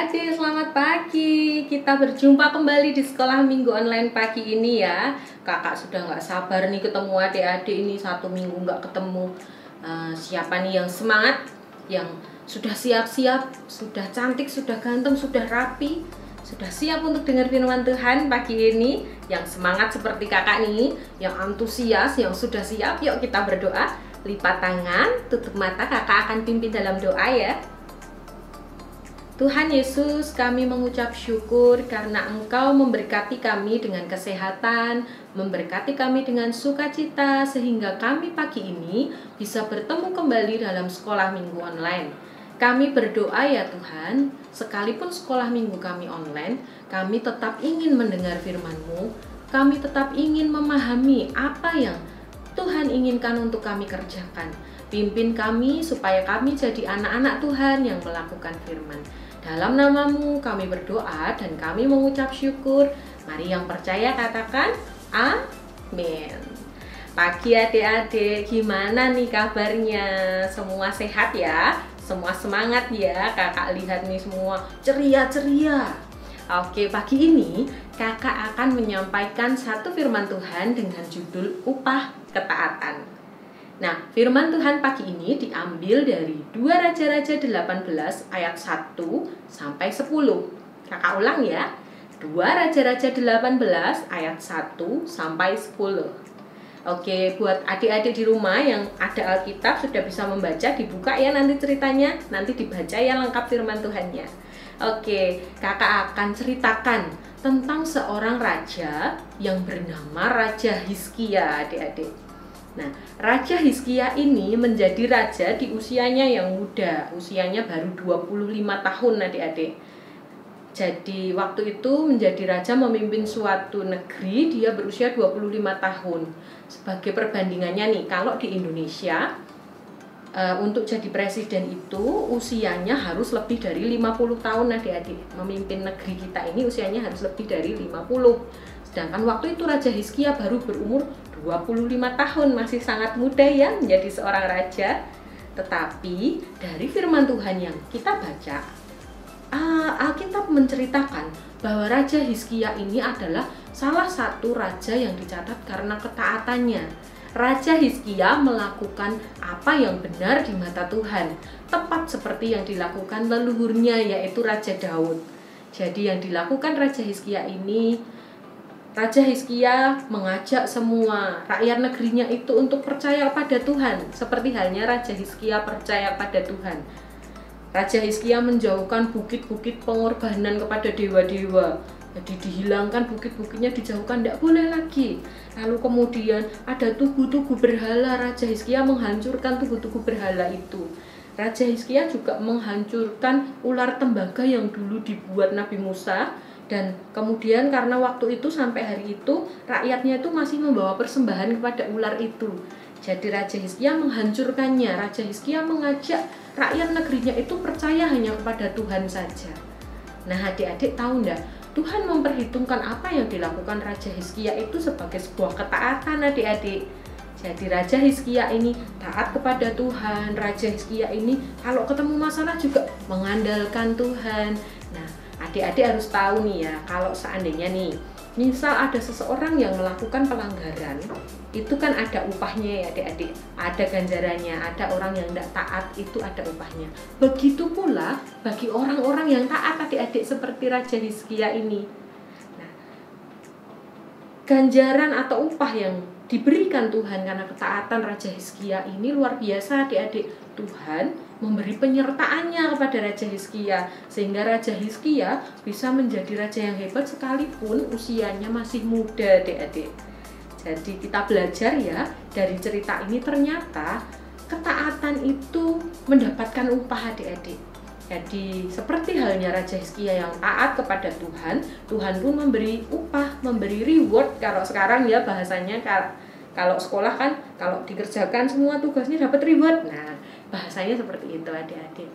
adik-adik, selamat pagi. Kita berjumpa kembali di sekolah minggu online pagi ini ya. Kakak sudah nggak sabar nih ketemu adik-adik ini, 1 minggu nggak ketemu. Siapa nih yang semangat, yang sudah siap-siap, sudah cantik, sudah ganteng, sudah rapi, sudah siap untuk dengar firman Tuhan pagi ini? Yang semangat seperti kakak nih, yang antusias, yang sudah siap. Yuk kita berdoa. Lipat tangan, tutup mata, kakak akan pimpin dalam doa ya. Tuhan Yesus, kami mengucap syukur karena Engkau memberkati kami dengan kesehatan, memberkati kami dengan sukacita, sehingga kami pagi ini bisa bertemu kembali dalam sekolah minggu online. Kami berdoa ya Tuhan, sekalipun sekolah minggu kami online, kami tetap ingin mendengar firman-Mu, kami tetap ingin memahami apa yang Tuhan inginkan untuk kami kerjakan. Pimpin kami supaya kami jadi anak-anak Tuhan yang melakukan firman. Dalam nama-Mu kami berdoa dan kami mengucap syukur. Mari yang percaya katakan amin. Pagi adik-adik, gimana nih kabarnya? Semua sehat ya? Semua semangat ya? Kakak lihat nih semua ceria-ceria. Oke, pagi ini kakak akan menyampaikan satu firman Tuhan dengan judul upah ketaatan. Nah, firman Tuhan pagi ini diambil dari 2 Raja-Raja 18 ayat 1 sampai 10. Kakak ulang ya. 2 Raja-Raja 18 ayat 1 sampai 10. Oke, buat adik-adik di rumah yang ada Alkitab sudah bisa membaca, dibuka ya nanti ceritanya, nanti dibaca ya lengkap firman Tuhannya. Oke, kakak akan ceritakan tentang seorang raja yang bernama Raja Hizkia, adik-adik. Nah, Raja Hizkia ini menjadi raja di usianya yang muda, usianya baru 25 tahun adik-adik. Jadi waktu itu menjadi raja memimpin suatu negeri, dia berusia 25 tahun. Sebagai perbandingannya nih, kalau di Indonesia untuk jadi presiden itu usianya harus lebih dari 50 tahun adik-adik. Memimpin negeri kita ini usianya harus lebih dari 50. Sedangkan waktu itu Raja Hizkia baru berumur 25 tahun, masih sangat muda ya menjadi seorang raja. Tetapi dari firman Tuhan yang kita baca, Alkitab menceritakan bahwa Raja Hizkia ini adalah salah satu raja yang dicatat karena ketaatannya. Raja Hizkia melakukan apa yang benar di mata Tuhan, tepat seperti yang dilakukan leluhurnya yaitu Raja Daud. Jadi yang dilakukan Raja Hizkia ini, Raja Hizkia mengajak semua rakyat negerinya itu untuk percaya pada Tuhan, seperti halnya Raja Hizkia percaya pada Tuhan. Raja Hizkia menjauhkan bukit-bukit pengorbanan kepada dewa-dewa. Jadi dihilangkan bukit-bukitnya, dijauhkan, tidak boleh lagi. Lalu kemudian ada tugu-tugu berhala, Raja Hizkia menghancurkan tugu-tugu berhala itu. Raja Hizkia juga menghancurkan ular tembaga yang dulu dibuat Nabi Musa. Dan kemudian karena waktu itu sampai hari itu rakyatnya itu masih membawa persembahan kepada ular itu. Jadi Raja Hizkia menghancurkannya. Raja Hizkia mengajak rakyat negerinya itu percaya hanya kepada Tuhan saja. Nah adik-adik tahu enggak? Tuhan memperhitungkan apa yang dilakukan Raja Hizkia itu sebagai sebuah ketaatan adik-adik. Jadi Raja Hizkia ini taat kepada Tuhan. Raja Hizkia ini kalau ketemu masalah juga mengandalkan Tuhan. Nah adik-adik harus tahu nih ya, kalau seandainya nih, misal ada seseorang yang melakukan pelanggaran, itu kan ada upahnya ya adik-adik, ada ganjarannya. Ada orang yang tidak taat, itu ada upahnya. Begitu pula bagi orang-orang yang taat adik-adik seperti Raja Hizkia ini. Nah, ganjaran atau upah yang diberikan Tuhan karena ketaatan Raja Hizkia ini luar biasa adik-adik. Tuhan memberi penyertaannya kepada Raja Hizkia sehingga Raja Hizkia bisa menjadi raja yang hebat sekalipun usianya masih muda adik-adik. Jadi kita belajar ya dari cerita ini, ternyata ketaatan itu mendapatkan upah adik-adik. Jadi seperti halnya Raja Hizkia yang taat kepada Tuhan, Tuhan pun memberi upah, memberi reward. Kalau sekarang ya bahasanya, kalau sekolah kan kalau dikerjakan semua tugasnya dapat reward. Nah bahasanya seperti itu adik-adik.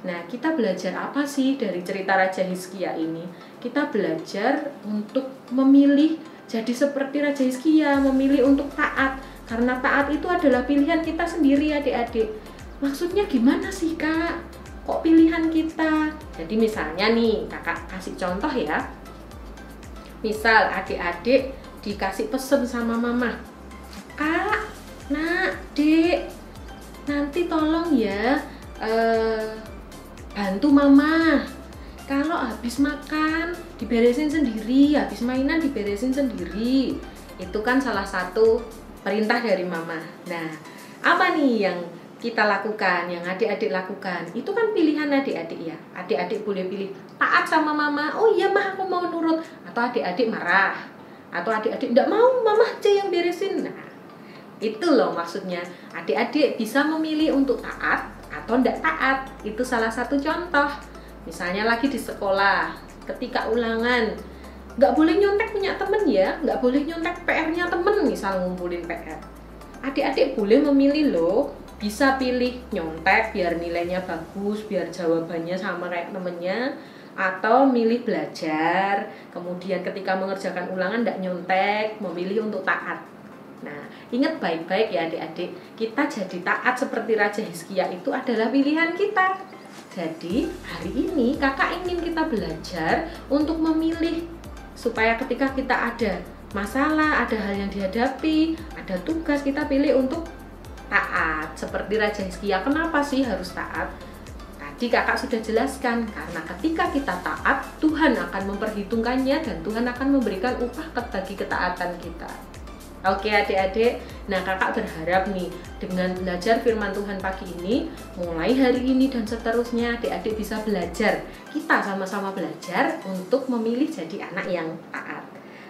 Nah kita belajar apa sih dari cerita Raja Hizkia ini? Kita belajar untuk memilih jadi seperti Raja Hizkia, memilih untuk taat. Karena taat itu adalah pilihan kita sendiri adik-adik. Maksudnya gimana sih kak? kok pilihan kita. Jadi misalnya nih, kakak kasih contoh ya. Misal adik-adik dikasih pesen sama mama, Kak, Nak, Dek, nanti tolong ya bantu mama. Kalau habis makan diberesin sendiri, habis mainan diberesin sendiri. Itu kan salah satu perintah dari mama. Nah, apa nih yang kita lakukan, yang adik-adik lakukan? Itu kan pilihan adik-adik ya. Adik-adik boleh pilih taat sama mama, oh iya mah aku mau nurut. Atau adik-adik marah. Atau adik-adik enggak mau, mama aja yang beresin. Nah, itu loh maksudnya. Adik-adik bisa memilih untuk taat atau enggak taat. Itu salah satu contoh. Misalnya lagi di sekolah, ketika ulangan, nggak boleh nyontek punya temen ya, nggak boleh nyontek PR-nya temen, misal ngumpulin PR. Adik-adik boleh memilih loh, bisa pilih nyontek biar nilainya bagus, biar jawabannya sama kayak temennya, atau milih belajar, kemudian ketika mengerjakan ulangan nggak nyontek, memilih untuk taat. Nah, ingat baik-baik ya adik-adik, kita jadi taat seperti Raja Hizkia itu adalah pilihan kita. Jadi hari ini kakak ingin kita belajar untuk memilih, supaya ketika kita ada masalah, ada hal yang dihadapi, ada tugas, kita pilih untuk taat seperti Raja Hizkia. Kenapa sih harus taat? Tadi kakak sudah jelaskan, karena ketika kita taat, Tuhan akan memperhitungkannya dan Tuhan akan memberikan upah bagi ketaatan kita. Oke adik-adik, nah kakak berharap nih dengan belajar firman Tuhan pagi ini, mulai hari ini dan seterusnya adik-adik bisa belajar, kita sama-sama belajar untuk memilih jadi anak yang taat.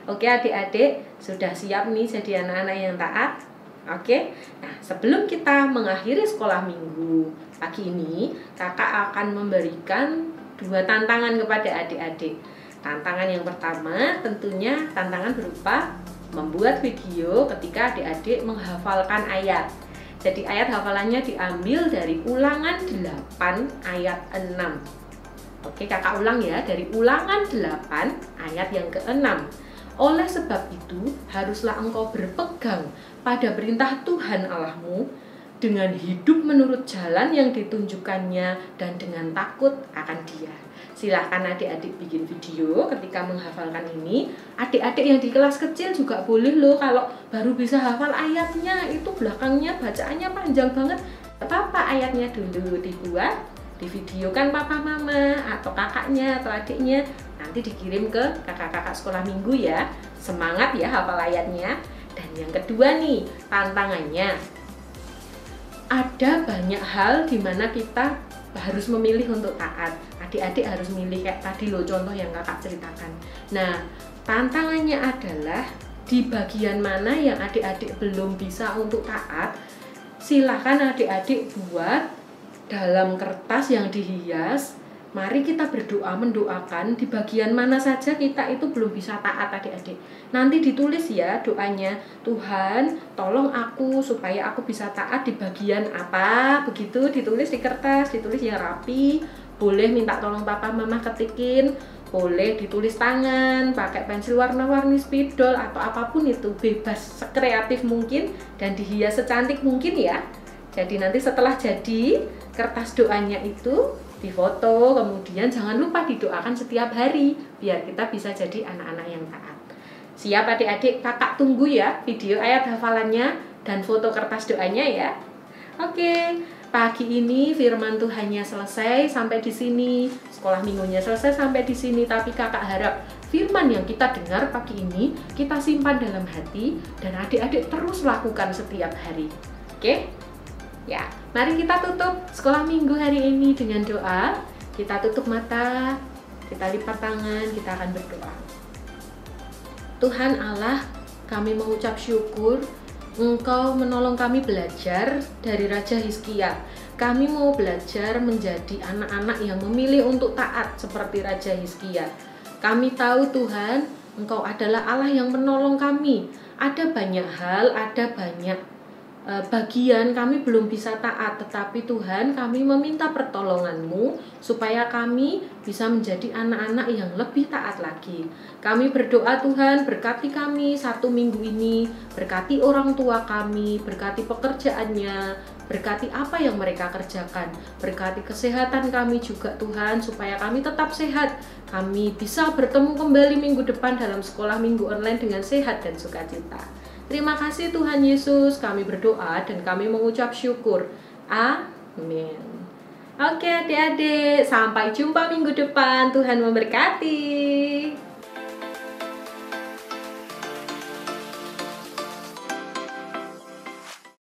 Oke adik-adik, sudah siap nih jadi anak-anak yang taat? Oke, nah sebelum kita mengakhiri sekolah minggu pagi ini, kakak akan memberikan 2 tantangan kepada adik-adik. Tantangan yang pertama tentunya tantangan berupa membuat video ketika adik-adik menghafalkan ayat. Jadi ayat hafalannya diambil dari Ulangan 8 ayat 6. Oke, kakak ulang ya, dari Ulangan 8 ayat yang ke-6. Oleh sebab itu, haruslah engkau berpegang pada perintah Tuhan Allahmu dengan hidup menurut jalan yang ditunjukkannya dan dengan takut akan Dia. Silahkan adik-adik bikin video ketika menghafalkan ini. Adik-adik yang di kelas kecil juga boleh loh, kalau baru bisa hafal ayatnya, itu belakangnya bacaannya panjang banget. Apa-apa, ayatnya dulu dibuat, divideokan papa mama atau kakaknya atau adiknya, nanti dikirim ke kakak-kakak sekolah minggu ya. Semangat ya hafal ayatnya. Dan yang kedua nih, tantangannya, ada banyak hal di mana kita harus memilih untuk taat. Adik-adik harus milih kayak tadi loh contoh yang kakak ceritakan. Nah, tantangannya adalah di bagian mana yang adik-adik belum bisa untuk taat, silahkan adik-adik buat dalam kertas yang dihias. Mari kita berdoa, mendoakan di bagian mana saja kita itu belum bisa taat adik-adik. Nanti ditulis ya doanya, Tuhan tolong aku supaya aku bisa taat di bagian apa, begitu ditulis di kertas, ditulis yang rapi. Boleh minta tolong papa mama ketikin, boleh ditulis tangan, pakai pensil warna-warni, spidol atau apapun itu, bebas sekreatif mungkin dan dihias secantik mungkin ya. Jadi nanti setelah jadi kertas doanya itu difoto, kemudian jangan lupa didoakan setiap hari biar kita bisa jadi anak-anak yang taat. Siap adik-adik, kakak tunggu ya video ayat hafalannya dan foto kertas doanya ya. Oke, pagi ini firman Tuhannya selesai sampai di sini, sekolah minggunya selesai sampai di sini, tapi kakak harap firman yang kita dengar pagi ini kita simpan dalam hati dan adik-adik terus lakukan setiap hari. Oke? Ya, mari kita tutup sekolah minggu hari ini dengan doa. Kita tutup mata, kita lipat tangan, kita akan berdoa. Tuhan Allah, kami mengucap syukur Engkau menolong kami belajar dari Raja Hizkia. Kami mau belajar menjadi anak-anak yang memilih untuk taat seperti Raja Hizkia. Kami tahu Tuhan, Engkau adalah Allah yang menolong kami. Ada banyak hal, ada banyak bagian kami belum bisa taat, tetapi Tuhan kami meminta pertolongan-Mu supaya kami bisa menjadi anak-anak yang lebih taat lagi. Kami berdoa Tuhan, berkati kami 1 minggu ini, berkati orang tua kami, berkati pekerjaannya, berkati apa yang mereka kerjakan, berkati kesehatan kami juga Tuhan, supaya kami tetap sehat, kami bisa bertemu kembali minggu depan dalam sekolah minggu online dengan sehat dan sukacita. Terima kasih Tuhan Yesus, kami berdoa dan kami mengucap syukur. Amin. Oke adik-adik, sampai jumpa minggu depan. Tuhan memberkati.